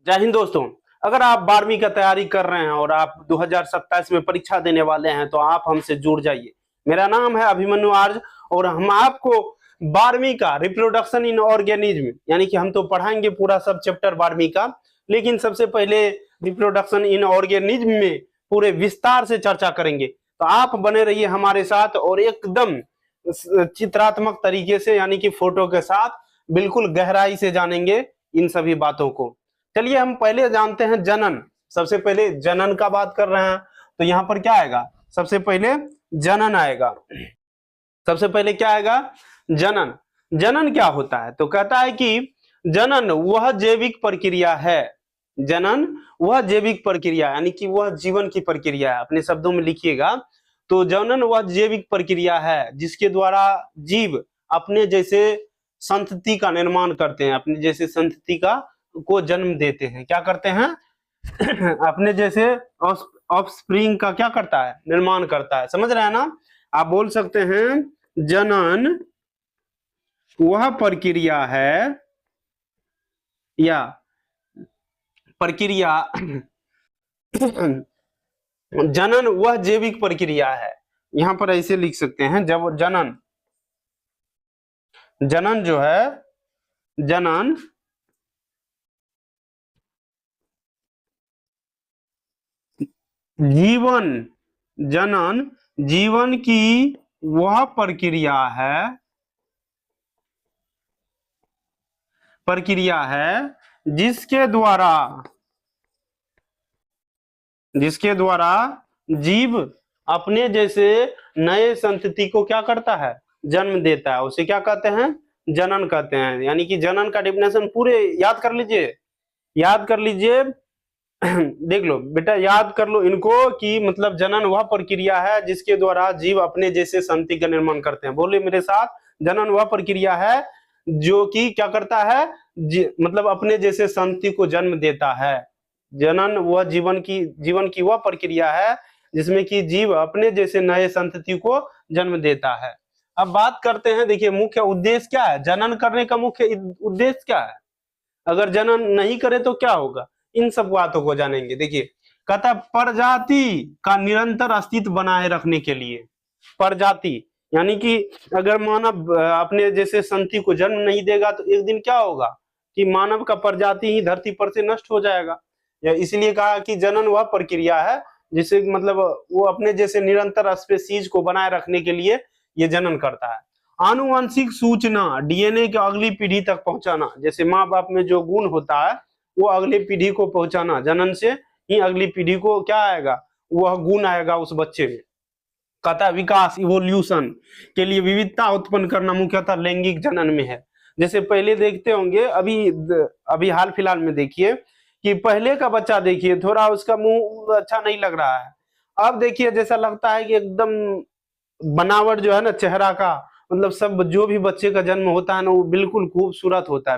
जय हिंद दोस्तों। अगर आप 12वीं का तैयारी कर रहे हैं और आप 2027 में परीक्षा देने वाले हैं तो आप हमसे जुड़ जाइए। मेरा नाम है अभिमन्यु आर्य और हम आपको 12वीं का रिप्रोडक्शन इन ऑर्गेनिज्म यानी कि हम तो पढ़ाएंगे पूरा सब चैप्टर 12वीं का, लेकिन सबसे पहले रिप्रोडक्शन इन ऑर्गेनिज्म में पूरे विस्तार से चर्चा करेंगे। तो आप बने रहिए हमारे साथ और एकदम चित्रात्मक तरीके से यानी कि फोटो के साथ बिल्कुल गहराई से जानेंगे इन सभी बातों को। चलिए हम पहले जानते हैं जनन। सबसे पहले जनन का बात कर रहे हैं तो यहाँ पर क्या आएगा? सबसे पहले जनन आएगा। सबसे पहले क्या आएगा? जनन। जनन क्या होता है? तो कहता है कि जनन वह जैविक प्रक्रिया है। जनन वह जैविक प्रक्रिया यानी कि वह जीवन की प्रक्रिया है। अपने शब्दों में लिखिएगा तो जनन वह जैविक प्रक्रिया है जिसके द्वारा जीव अपने जैसे संतति का निर्माण करते हैं, अपने जैसे संतति का को जन्म देते हैं। क्या करते हैं? अपने जैसे ऑफस्प्रिंग का क्या करता है? निर्माण करता है। समझ रहे हैं ना? आप बोल सकते हैं जनन वह प्रक्रिया है या प्रक्रिया जनन वह जैविक प्रक्रिया है। यहां पर ऐसे लिख सकते हैं जब जनन, जनन जो है, जनन जीवन, जनन जीवन की वह प्रक्रिया है जिसके द्वारा जीव अपने जैसे नए संतति को क्या करता है? जन्म देता है। उसे क्या कहते हैं? जनन कहते हैं। यानी कि जनन का डेफिनेशन पूरे याद कर लीजिए, याद कर लीजिए। देख लो बेटा, याद कर लो इनको कि मतलब जनन वह प्रक्रिया है जिसके द्वारा जीव अपने जैसे संतति का निर्माण करते हैं। बोले मेरे साथ, जनन वह प्रक्रिया है जो कि क्या करता है? मतलब अपने जैसे संतति को जन्म देता है। जनन वह जीवन की वह प्रक्रिया है जिसमें कि जीव अपने जैसे नए संतति को जन्म देता है। अब बात करते हैं, देखिए मुख्य उद्देश्य क्या है? जनन करने का मुख्य उद्देश्य क्या है? अगर जनन नहीं करे तो क्या होगा? इन सब बातों को जानेंगे। देखिए कहता प्रजाति का निरंतर अस्तित्व बनाए रखने के लिए। प्रजाति यानी कि अगर मानव अपने जैसे संतति को जन्म नहीं देगा तो एक दिन क्या होगा कि मानव का प्रजाति ही धरती पर से नष्ट हो जाएगा। इसलिए कहा कि जनन वह प्रक्रिया है जिसे मतलब वो अपने जैसे निरंतर स्पीशीज को बनाए रखने के लिए ये जनन करता है। आनुवंशिक सूचना डीएनए के अगली पीढ़ी तक पहुंचाना, जैसे माँ बाप में जो गुण होता है वो अगली पीढ़ी को पहुंचाना, जनन से ही अगली पीढ़ी को क्या आएगा? वह गुण आएगा उस बच्चे में। कहता है विकास इवोल्यूशन के लिए विविधता उत्पन्न करना मुख्यतः लैंगिक जनन में है। जैसे पहले देखते होंगे, अभी हाल फिलहाल में देखिए कि पहले का बच्चा देखिए थोड़ा उसका मुंह अच्छा नहीं लग रहा है। अब देखिए जैसा लगता है कि एकदम बनावट जो है ना चेहरा का, मतलब सब जो भी बच्चे का जन्म होता है ना वो बिल्कुल खूबसूरत होता है।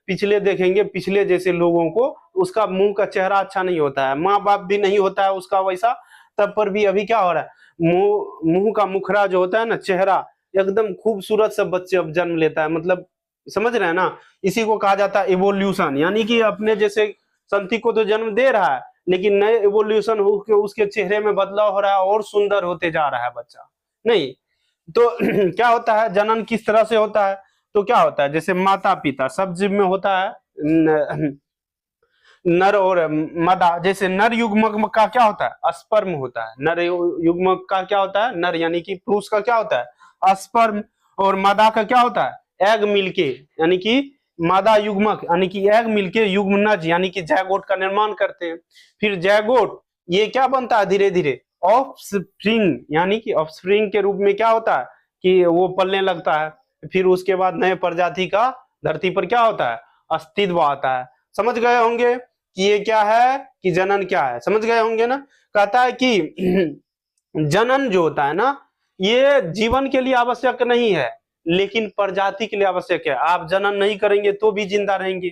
पिछले देखेंगे, पिछले जैसे लोगों को उसका मुंह का चेहरा अच्छा नहीं होता है, माँ बाप भी नहीं होता है उसका वैसा, तब पर भी अभी क्या हो रहा है? मुंह का मुखरा जो होता है ना, चेहरा एकदम खूबसूरत सब बच्चे अब जन्म लेता है। मतलब समझ रहे हैं ना? इसी को कहा जाता है इवोल्यूशन, यानी कि अपने जैसे संतति को तो जन्म दे रहा है लेकिन नए इवोल्यूशन हो के उसके चेहरे में बदलाव हो रहा है और सुंदर होते जा रहा है बच्चा। नहीं तो क्या होता है? जनन किस तरह से होता है? तो क्या होता है, जैसे माता पिता सब जीव में होता है नर और मादा। जैसे नर युग्मक का क्या होता है? स्पर्म होता है। नर युग्मक का क्या होता है? नर यानी कि पुरुष का क्या होता है? स्पर्म। और मादा का क्या होता है? एग मिलके, यानी कि मादा युग्मक यानी कि एग मिलके युग्मनज यानी कि जैगोट का निर्माण करते हैं। फिर जैगोट ये क्या बनता है? धीरे धीरे ऑफस्प्रिंग, यानी कि ऑफस्प्रिंग के रूप में क्या होता है कि वो पलने लगता है। फिर उसके बाद नए प्रजाति का धरती पर क्या होता है? अस्तित्व आता है। समझ गए होंगे कि ये क्या है, कि जनन क्या है? समझ गए होंगे ना? कहता है कि जनन जो होता है ना ये जीवन के लिए आवश्यक नहीं है लेकिन प्रजाति के लिए आवश्यक है। आप जनन नहीं करेंगे तो भी जिंदा रहेंगे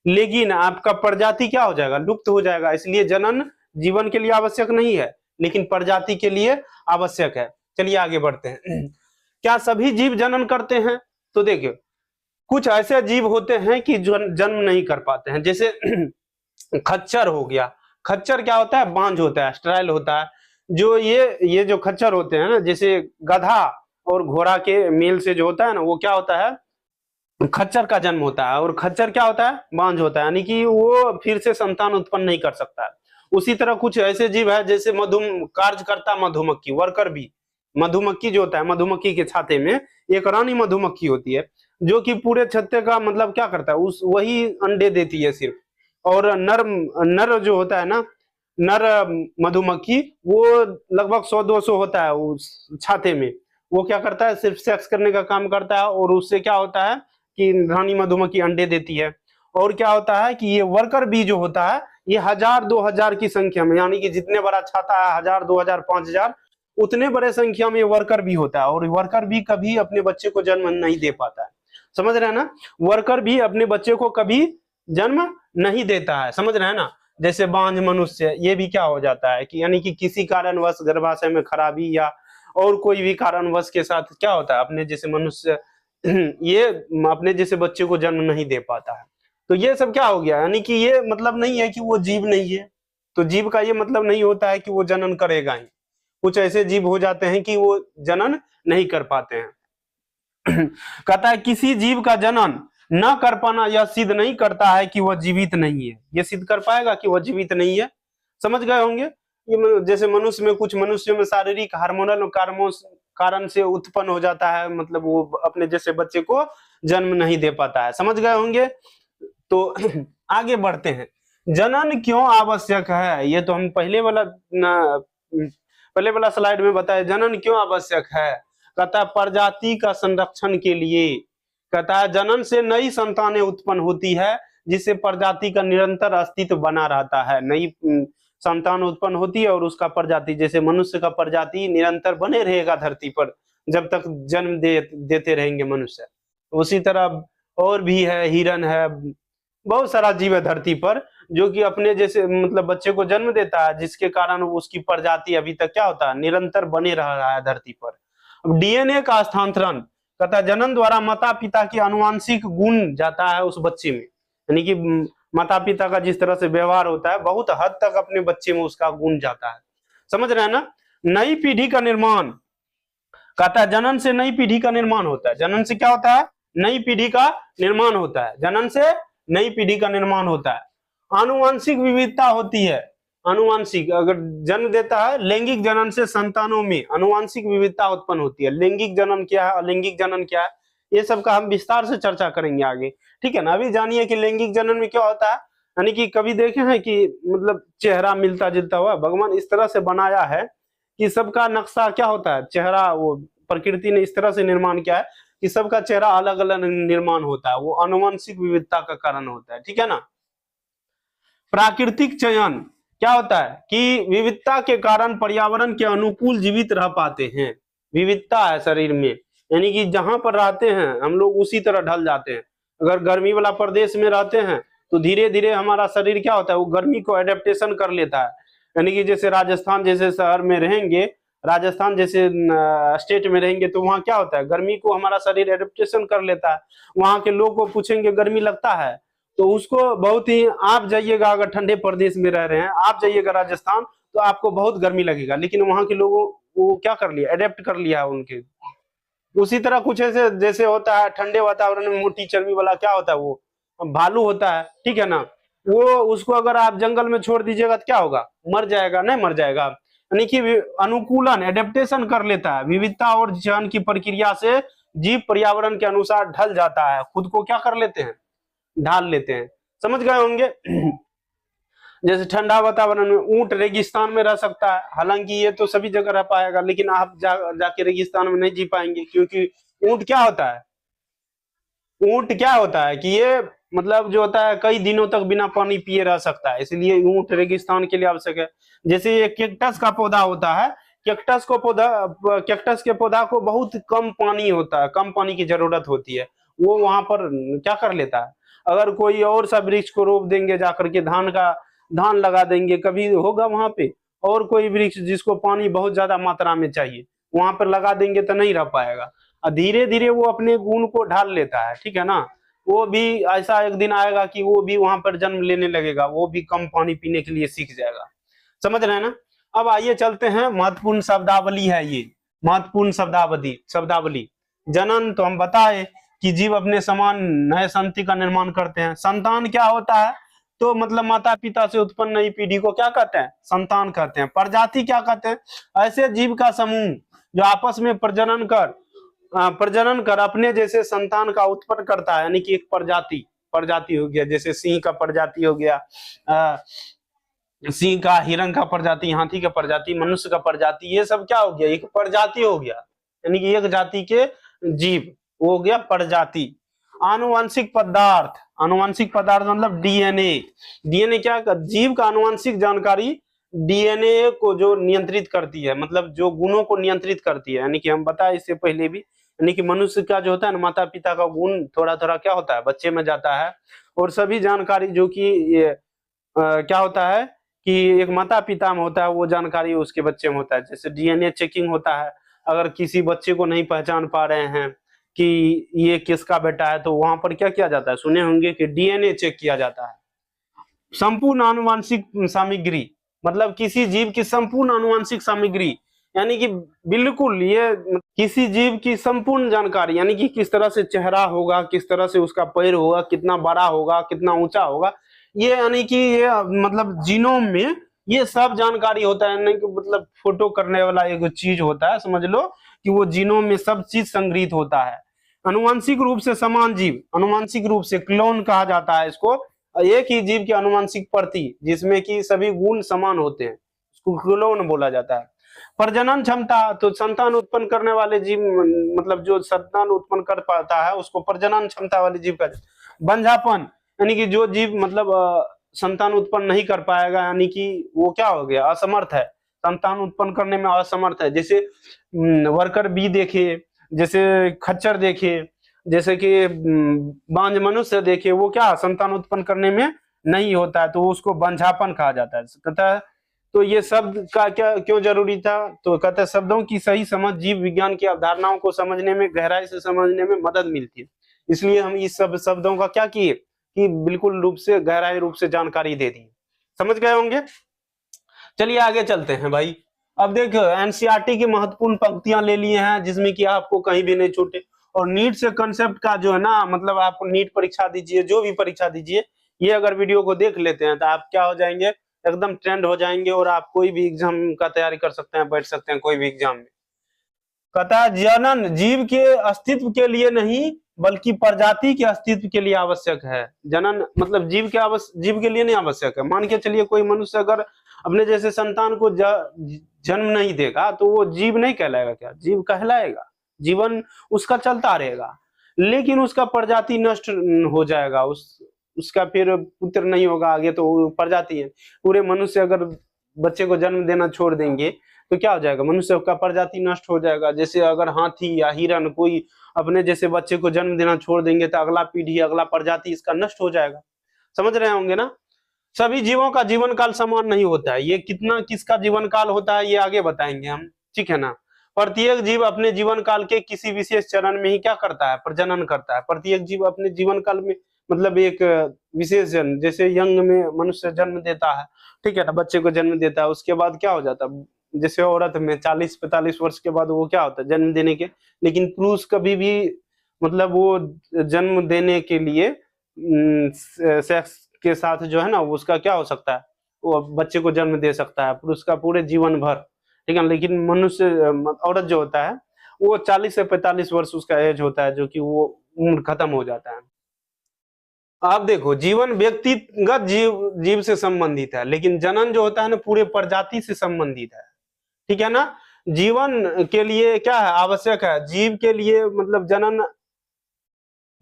लेकिन आपका प्रजाति क्या हो जाएगा? लुप्त हो जाएगा। इसलिए जनन जीवन के लिए आवश्यक नहीं है लेकिन प्रजाति के लिए आवश्यक है। चलिए आगे बढ़ते हैं। क्या सभी जीव जनन करते हैं? तो देखिए कुछ ऐसे जीव होते हैं कि जो जन्म नहीं कर पाते हैं, जैसे खच्चर हो गया। खच्चर क्या होता है? बांझ होता है, स्टेराइल होता है। जो ये जो खच्चर होते हैं ना, जैसे गधा और घोड़ा के मेल से जो होता है ना, वो क्या होता है? खच्चर का जन्म होता है। और खच्चर क्या होता है? बांझ होता है, यानी कि वो फिर से संतान उत्पन्न नहीं कर सकता है। उसी तरह कुछ ऐसे जीव है, जैसे कार्यकर्ता मधुमक्खी, वर्कर बी। मधुमक्खी जो होता है, मधुमक्खी के छाते में एक रानी मधुमक्खी होती है, जो कि पूरे छत्ते का मतलब क्या करता है, उस वही अंडे देती है सिर्फ। और नर जो होता है ना, नर मधुमक्खी, वो लगभग 100-200 होता है उस छाते में। वो क्या करता है? सिर्फ सेक्स करने का काम करता है, और उससे क्या होता है कि रानी मधुमक्खी अंडे देती है। और क्या होता है कि ये वर्कर बी जो होता है, ये 1000-2000 की संख्या में, यानी कि जितने बड़ा छाता है, 1000-2000-5000, उतने बड़े संख्या में वर्कर बी होता है। और वर्कर बी कभी अपने बच्चे को जन्म नहीं दे पाता है। समझ रहे हैं ना? वर्कर भी अपने बच्चे को कभी जन्म नहीं देता है। समझ रहे हैं ना? जैसे बांझ मनुष्य, ये भी क्या हो जाता है कि यानी कि किसी कारणवश गर्भाशय में खराबी या और कोई भी कारणवश के साथ क्या होता है, अपने जैसे मनुष्य ये अपने जैसे बच्चे को जन्म नहीं दे पाता है। तो ये सब क्या हो गया, यानी कि ये मतलब नहीं है कि वो जीव नहीं है। तो जीव का ये मतलब नहीं होता है कि वो जनन करेगा ही। कुछ ऐसे जीव हो जाते हैं कि वो जनन नहीं कर पाते हैं। कहता है किसी जीव का जनन न कर पाना यह सिद्ध नहीं करता है कि वह जीवित नहीं है। ये सिद्ध कर पाएगा कि वह जीवित नहीं है? समझ गए होंगे। ये जैसे मनुष्य में, कुछ मनुष्यों में शारीरिक हार्मोनल कारण से उत्पन्न हो जाता है, मतलब वो अपने जैसे बच्चे को जन्म नहीं दे पाता है। समझ गए होंगे। तो आगे बढ़ते हैं। जनन क्यों आवश्यक है? ये तो हम पहले वाला स्लाइड में बताया। जनन क्यों आवश्यक है? कहता है प्रजाति का संरक्षण के लिए। कहता है जनन से नई संतानें उत्पन्न होती है, जिससे प्रजाति का निरंतर अस्तित्व बना रहता है। नई संतान उत्पन्न होती है और उसका प्रजाति, जैसे मनुष्य का प्रजाति निरंतर बने रहेगा धरती पर जब तक जन्म देते रहेंगे मनुष्य। उसी तरह और भी है, हिरन है, बहुत सारा जीव है धरती पर जो कि अपने जैसे मतलब बच्चे को जन्म देता है, जिसके कारण उसकी प्रजाति अभी तक क्या होता है, निरंतर बने रह रहा है धरती पर। अब डीएनए का स्थानांतरण, कहता है जनन द्वारा माता पिता की आनुवांशिक गुण जाता है उस बच्चे में, यानी कि माता पिता का जिस तरह से व्यवहार होता है बहुत हद तक अपने बच्चे में उसका गुण जाता है। समझ रहे हैं ना? नई पीढ़ी का निर्माण, कहता है जनन से नई पीढ़ी का निर्माण होता है। जनन से क्या होता है? नई पीढ़ी का निर्माण होता है। जनन से नई पीढ़ी का निर्माण होता है। आनुवांशिक विविधता होती है। आनुवांशिक अगर जन्म देता है, लैंगिक जनन से संतानों में आनुवांशिक विविधता उत्पन्न होती है। लैंगिक जनन क्या है, अलैंगिक जनन क्या है, ये सब का हम विस्तार से चर्चा करेंगे आगे, ठीक है ना। अभी जानिए कि लैंगिक जनन में क्या होता है, यानी कि कभी देखे हैं कि मतलब चेहरा मिलता जुलता हुआ, भगवान इस तरह से बनाया है कि सबका नक्शा क्या होता है, चेहरा, वो प्रकृति ने इस तरह से निर्माण किया है कि सबका चेहरा अलग अलग निर्माण होता है। वो आनुवंशिक विविधता का कारण होता है, ठीक है ना। प्राकृतिक चयन क्या होता है कि विविधता के कारण पर्यावरण के अनुकूल जीवित रह पाते हैं। विविधता है शरीर में, यानी कि जहां पर रहते हैं हम लोग उसी तरह ढल जाते हैं। अगर गर्मी वाला प्रदेश में रहते हैं तो धीरे धीरे हमारा शरीर क्या होता है, वो गर्मी को एडेप्टेशन कर लेता है। यानी कि जैसे राजस्थान जैसे शहर में रहेंगे, राजस्थान जैसे स्टेट में रहेंगे तो वहाँ क्या होता है, गर्मी को हमारा शरीर एडेप्टेशन कर लेता है। वहाँ के लोग को पूछेंगे गर्मी लगता है तो उसको बहुत ही, आप जाइएगा अगर ठंडे प्रदेश में रह रहे हैं, आप जाइएगा राजस्थान तो आपको बहुत गर्मी लगेगा, लेकिन वहाँ के लोगों वो क्या कर लिया, एडेप्ट कर लिया है उनके। उसी तरह कुछ ऐसे जैसे होता है ठंडे वातावरण में मोटी चर्बी वाला क्या होता है, वो भालू होता है, ठीक है ना। वो उसको अगर आप जंगल में छोड़ दीजिएगा तो क्या होगा, मर जाएगा, नहीं मर जाएगा। यानी कि अनुकूलन, एडेप्टेशन कर लेता है। विविधता और चयन की प्रक्रिया से जीव पर्यावरण के अनुसार ढल जाता है, खुद को क्या कर लेते हैं, ढाल लेते हैं। समझ गए होंगे। जैसे ठंडा वातावरण में ऊंट रेगिस्तान में रह सकता है, हालांकि ये तो सभी जगह रह पाएगा, लेकिन आप जाके रेगिस्तान में नहीं जी पाएंगे, क्योंकि ऊंट क्या होता है, ऊंट क्या होता है कि ये मतलब जो होता है कई दिनों तक बिना पानी पिए रह सकता है, इसलिए ऊंट रेगिस्तान के लिए आवश्यक है। जैसे ये कैक्टस का पौधा होता है, कैक्टस के पौधा को बहुत कम पानी होता है, कम पानी की जरूरत होती है, वो वहां पर क्या कर लेता है। अगर कोई और सा वृक्ष को रोप देंगे, जाकर के धान लगा देंगे, कभी होगा वहां पे, और कोई वृक्ष जिसको पानी बहुत ज्यादा मात्रा में चाहिए वहां पर लगा देंगे तो नहीं रह पाएगा। और धीरे धीरे वो अपने गुण को ढाल लेता है, ठीक है ना। वो भी ऐसा एक दिन आएगा कि वो भी वहां पर जन्म लेने लगेगा, वो भी कम पानी पीने के लिए सीख जाएगा। समझ रहे हैं ना। अब आइए चलते हैं, महत्वपूर्ण शब्दावली है ये, महत्वपूर्ण शब्दावली शब्दावली जनन तो हम बताए कि जीव अपने समान नए संतति का निर्माण करते हैं। संतान क्या होता है, तो मतलब माता पिता से उत्पन्न नई पीढ़ी को क्या कहते हैं, संतान कहते हैं। प्रजाति क्या कहते हैं, ऐसे जीव का समूह जो आपस में प्रजनन कर अपने जैसे संतान का उत्पन्न करता है, यानी कि एक प्रजाति प्रजाति हो गया, जैसे सिंह का प्रजाति हो गया, सिंह का, हिरण का प्रजाति, हाथी का प्रजाति, मनुष्य का प्रजाति, ये सब क्या हो गया, एक प्रजाति हो गया, यानी कि एक जाति के जीव हो गया प्रजाति। आनुवंशिक पदार्थ, आनुवंशिक पदार्थ मतलब डीएनए। डीएनए क्या, जीव का आनुवंशिक जानकारी डीएनए को जो नियंत्रित करती है, मतलब जो गुणों को नियंत्रित करती है, यानी कि हम बताए इससे पहले भी, यानी कि मनुष्य का जो होता है ना, माता पिता का गुण थोड़ा थोड़ा क्या होता है, बच्चे में जाता है। और सभी जानकारी जो कि क्या होता है कि एक माता पिता में होता है, वो जानकारी उसके बच्चे में होता है। जैसे डीएनए चेकिंग होता है, अगर किसी बच्चे को नहीं पहचान पा रहे हैं कि ये किसका बेटा है, तो वहां पर क्या किया जाता है, सुने होंगे कि डीएनए चेक किया जाता है। संपूर्ण आनुवंशिक सामग्री, मतलब किसी जीव की संपूर्ण आनुवंशिक सामग्री, यानी कि बिल्कुल ये किसी जीव की संपूर्ण जानकारी, यानी कि किस तरह से चेहरा होगा, किस तरह से उसका पैर होगा, कितना बड़ा होगा, कितना ऊंचा होगा, ये यानी कि ये मतलब जीनोम में ये सब जानकारी होता है। नहीं कि मतलब फोटो करने वाला एक चीज होता है, समझ लो कि वो जीनोम में सब चीज संग्रहित होता है। अनुवांशिक रूप से समान जीव, अनुवांशिक रूप से क्लोन कहा जाता है इसको, एक ही जीव की अनुवांशिक प्रति जिसमें कि सभी गुण समान होते हैं, उसको क्लोन बोला जाता है। प्रजनन क्षमता, तो संतान उत्पन्न करने वाले जीव, मतलब जो संतान उत्पन्न कर पाता है उसको प्रजनन क्षमता वाले जीव का। बंझापन, यानी कि जो जीव मतलब संतान उत्पन्न नहीं कर पाएगा, यानी कि वो क्या हो गया, असमर्थ है, संतान उत्पन्न करने में असमर्थ है। जैसे वर्कर बी देखे, जैसे खच्चर देखे, जैसे कि बांझ मनुष्य देखे, वो क्या संतान उत्पन्न करने में नहीं होता है, तो उसको बंझापन कहा जाता है। कहता है तो ये शब्द का क्या क्यों जरूरी था, तो कहते हैं शब्दों की सही समझ जीव विज्ञान की अवधारणाओं को समझने में, गहराई से समझने में मदद मिलती है। इसलिए हम इस सब शब्दों का क्या किए कि बिल्कुल रूप से, गहराई रूप से जानकारी दे दी। समझ गए होंगे। चलिए आगे चलते हैं भाई। अब देखो एनसीईआरटी की महत्वपूर्ण पंक्तियां ले लिए हैं, जिसमें कि आपको कहीं भी नहीं छूटे। और नीट से कंसेप्ट का जो है ना, मतलब आप नीट परीक्षा दीजिए, जो भी परीक्षा दीजिए, ये अगर वीडियो को देख लेते हैं तो आप क्या हो जाएंगे, एकदम ट्रेंड हो जाएंगे, और आप कोई भी एग्जाम का तैयारी कर सकते हैं, बैठ सकते हैं कोई भी एग्जाम में। कहता है जनन जीव के अस्तित्व के लिए नहीं बल्कि प्रजाति के अस्तित्व के लिए आवश्यक है। जनन मतलब जीव के लिए नहीं आवश्यक है। मान के चलिए कोई मनुष्य अगर अपने जैसे संतान को जन्म नहीं देगा तो वो जीव नहीं कहलाएगा क्या, जीव कहलाएगा, जीवन उसका चलता रहेगा, लेकिन उसका प्रजाति नष्ट हो जाएगा, उसका फिर पुत्र नहीं होगा आगे, तो प्रजाति है। पूरे मनुष्य अगर बच्चे को जन्म देना छोड़ देंगे तो क्या हो जाएगा, मनुष्य का प्रजाति नष्ट हो जाएगा। जैसे अगर हाथी या हिरण कोई अपने जैसे बच्चे को जन्म देना छोड़ देंगे तो अगला पीढ़ी, अगला प्रजाति इसका नष्ट हो जाएगा। समझ रहे होंगे ना। सभी जीवों का जीवन काल समान नहीं होता है, ये कितना किसका जीवन काल होता है ये आगे बताएंगे हम, ठीक है ना। प्रत्येक जीव अपने जीवन काल के किसी विशेष चरण में ही क्या करता है, प्रजनन करता है। प्रत्येक जीव अपने जीवन काल में मतलब एक विशेष जन्म, जैसे यंग में मनुष्य जन्म देता है, ठीक है ना, बच्चे को जन्म देता है, उसके बाद क्या हो जाता है, जैसे औरत में 40-45 वर्ष के बाद वो क्या होता है, जन्म देने के। लेकिन पुरुष कभी भी मतलब वो जन्म देने के लिए सेक्स के साथ जो है ना, उसका क्या हो सकता है, वो बच्चे को जन्म दे सकता है, पुरुष का पूरे जीवन भर, ठीक है। लेकिन मनुष्य औरत जो होता है वो 40 से 45 वर्ष उसका एज होता है, जो कि वो उम्र खत्म हो जाता है। आप देखो जीवन व्यक्तिगत जीव से संबंधित है, लेकिन जनन जो होता है ना पूरे प्रजाति से संबंधित है, ठीक है ना। जीवन के लिए क्या है, आवश्यक है, जीव के लिए मतलब जनन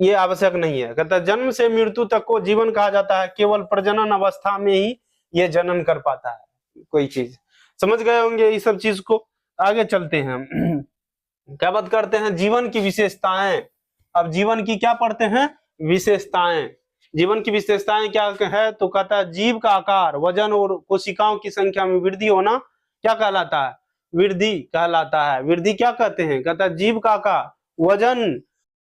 ये आवश्यक नहीं है। कहता है जन्म से मृत्यु तक को जीवन कहा जाता है, केवल प्रजनन अवस्था में ही ये जनन कर पाता है कोई चीज। समझ गए होंगे इस सब चीज को। आगे चलते हैं हम क्या बात करते हैं, जीवन की विशेषताएं। अब जीवन की क्या पढ़ते हैं, विशेषताएं। जीवन की विशेषताएं क्या है, तो कहता है जीव का आकार, वजन और कोशिकाओं की संख्या में वृद्धि होना क्या कहलाता है, वृद्धि कहलाता है। वृद्धि क्या कहते हैं, कहता है जीव का आकार, वजन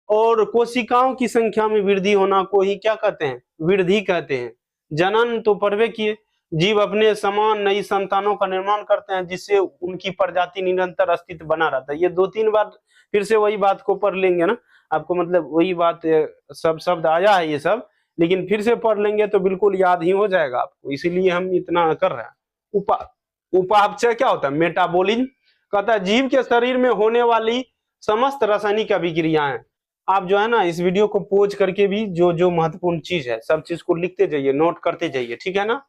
और कोशिकाओं की संख्या में वृद्धि होना को ही क्या कहते हैं, वृद्धि कहते हैं। जनन तो पढ़वे किए, जीव अपने समान नई संतानों का निर्माण करते हैं जिससे उनकी प्रजाति निरंतर अस्तित्व बना रहता है। ये 2-3 बार फिर से वही बात को पढ़ लेंगे ना, आपको मतलब वही बात सब शब्द आया है ये सब, लेकिन फिर से पढ़ लेंगे तो बिल्कुल याद ही हो जाएगा आपको, इसीलिए हम इतना कर रहे हैं। उपापचय क्या होता है, मेटाबॉलिज्म कहता है जीव के शरीर में होने वाली समस्त रासायनिक अभिक्रियाएं। आप जो है ना इस वीडियो को पोज करके भी जो जो महत्वपूर्ण चीज है सब चीज को लिखते जाइए, नोट करते जाइए, ठीक है ना,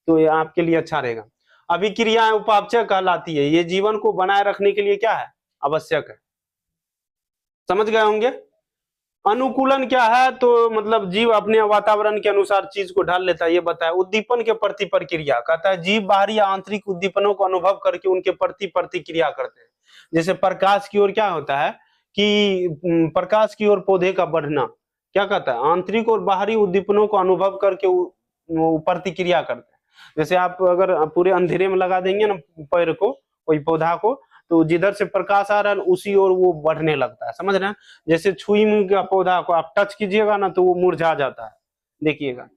तो ये आपके लिए अच्छा रहेगा। अभिक्रियाएं उपापचय कहलाती है, ये जीवन को बनाए रखने के लिए क्या है, आवश्यक है। समझ गए होंगे। अनुकूलन क्या है, तो मतलब जीव अपने वातावरण के अनुसार चीज को ढाल लेता है, ये बताया। उद्दीपन के प्रति प्रतिक्रिया कहता है जीव बाहरी या आंतरिक उद्दीपनों को अनुभव करके उनके प्रति प्रतिक्रिया करते हैं। जैसे प्रकाश की ओर क्या होता है कि प्रकाश की ओर पौधे का बढ़ना क्या कहता है, आंतरिक और बाहरी उद्दीपनों को अनुभव करके वो प्रतिक्रिया करते हैं। जैसे आप अगर पूरे अंधेरे में लगा देंगे ना पेड़ को, कोई पौधा को, तो जिधर से प्रकाश आ रहा है उसी ओर वो बढ़ने लगता है, समझ रहे हैं। जैसे छुई का पौधा को आप टच कीजिएगा ना तो वो मुरझा जाता है, देखिएगा।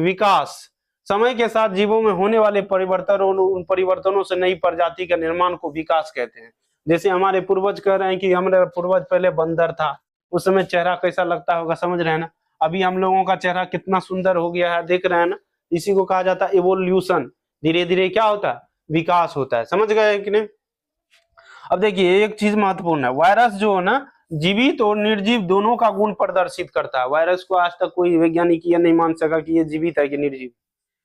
विकास समय के साथ जीवों में होने वाले परिवर्तन और उन परिवर्तनों से नई प्रजाति के निर्माण को विकास कहते हैं। जैसे हमारे पूर्वज कह रहे हैं कि हमारे पूर्वज पहले बंदर था, उस समय चेहरा कैसा लगता होगा, समझ रहे हैं ना। अभी हम लोगों का चेहरा कितना सुंदर हो गया है, देख रहे हैं ना। इसी को कहा जाता है इवोल्यूशन, धीरे धीरे क्या होता है, विकास होता है, समझ गए कि नहीं। अब देखिए एक चीज महत्वपूर्ण है, वायरस जो है ना जीवित और निर्जीव दोनों का गुण प्रदर्शित करता है। वायरस को आज तक कोई वैज्ञानिक ये नहीं मान सका कि ये जीवित है कि निर्जीव,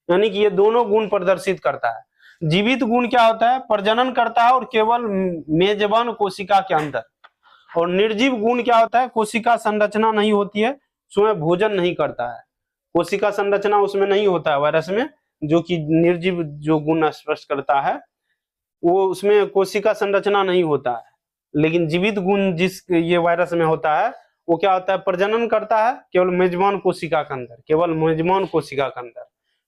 यानी कि ये दोनों गुण प्रदर्शित करता है। जीवित गुण क्या होता है, प्रजनन करता है और केवल मेजबान कोशिका के अंदर। और निर्जीव गुण क्या होता है, कोशिका संरचना नहीं होती है, स्वयं भोजन नहीं करता है। कोशिका संरचना उसमें नहीं होता है वायरस में, जो कि निर्जीव जो गुण स्पष्ट करता है वो उसमें कोशिका संरचना नहीं होता है। लेकिन जीवित गुण जिस ये वायरस में होता है वो क्या होता है, प्रजनन करता है केवल मेजबान कोशिका के अंदर, केवल मेजबान कोशिका के अंदर,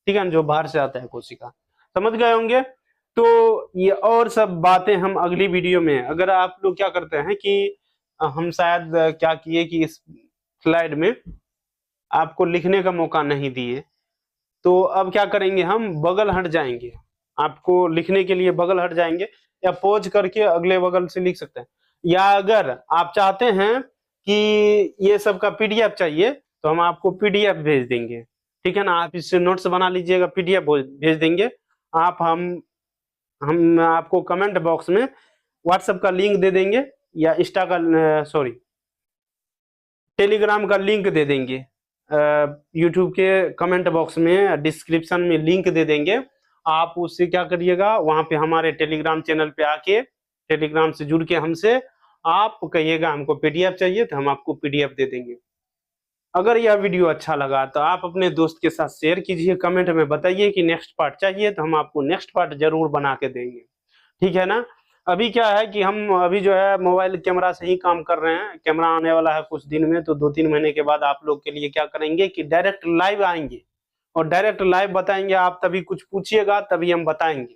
ठीक है, जो बाहर से आता है कोशिका। समझ गए होंगे। तो ये और सब बातें हम अगली वीडियो में, अगर आप लोग क्या करते हैं कि हम शायद क्या किए कि इस स्लाइड में आपको लिखने का मौका नहीं दिए, तो अब क्या करेंगे, हम बगल हट जाएंगे, आपको लिखने के लिए बगल हट जाएंगे, या पॉज करके अगले बगल से लिख सकते हैं। या अगर आप चाहते हैं कि ये सब का पीडीएफ चाहिए तो हम आपको पीडीएफ भेज देंगे, ठीक है ना। आप इससे नोट्स बना लीजिएगा, पीडीएफ भेज देंगे। आप हम आपको कमेंट बॉक्स में व्हाट्सएप का लिंक दे देंगे या इंस्टा का टेलीग्राम का लिंक दे देंगे, यूट्यूब के कमेंट बॉक्स में डिस्क्रिप्शन में लिंक दे देंगे। आप उससे क्या करिएगा, वहां पे हमारे टेलीग्राम चैनल पे आके टेलीग्राम से जुड़ के हमसे आप कहिएगा हमको पीडीएफ चाहिए तो हम आपको पीडीएफ दे देंगे। अगर यह वीडियो अच्छा लगा तो आप अपने दोस्त के साथ शेयर कीजिए, कमेंट में बताइए कि नेक्स्ट पार्ट चाहिए तो हम आपको नेक्स्ट पार्ट जरूर बना के देंगे, ठीक है ना। अभी क्या है कि हम अभी जो है मोबाइल कैमरा से ही काम कर रहे हैं, कैमरा आने वाला है कुछ दिन में, तो 2-3 महीने के बाद आप लोग के लिए क्या करेंगे कि डायरेक्ट लाइव आएंगे और डायरेक्ट लाइव बताएंगे। आप तभी कुछ पूछिएगा तभी हम बताएंगे।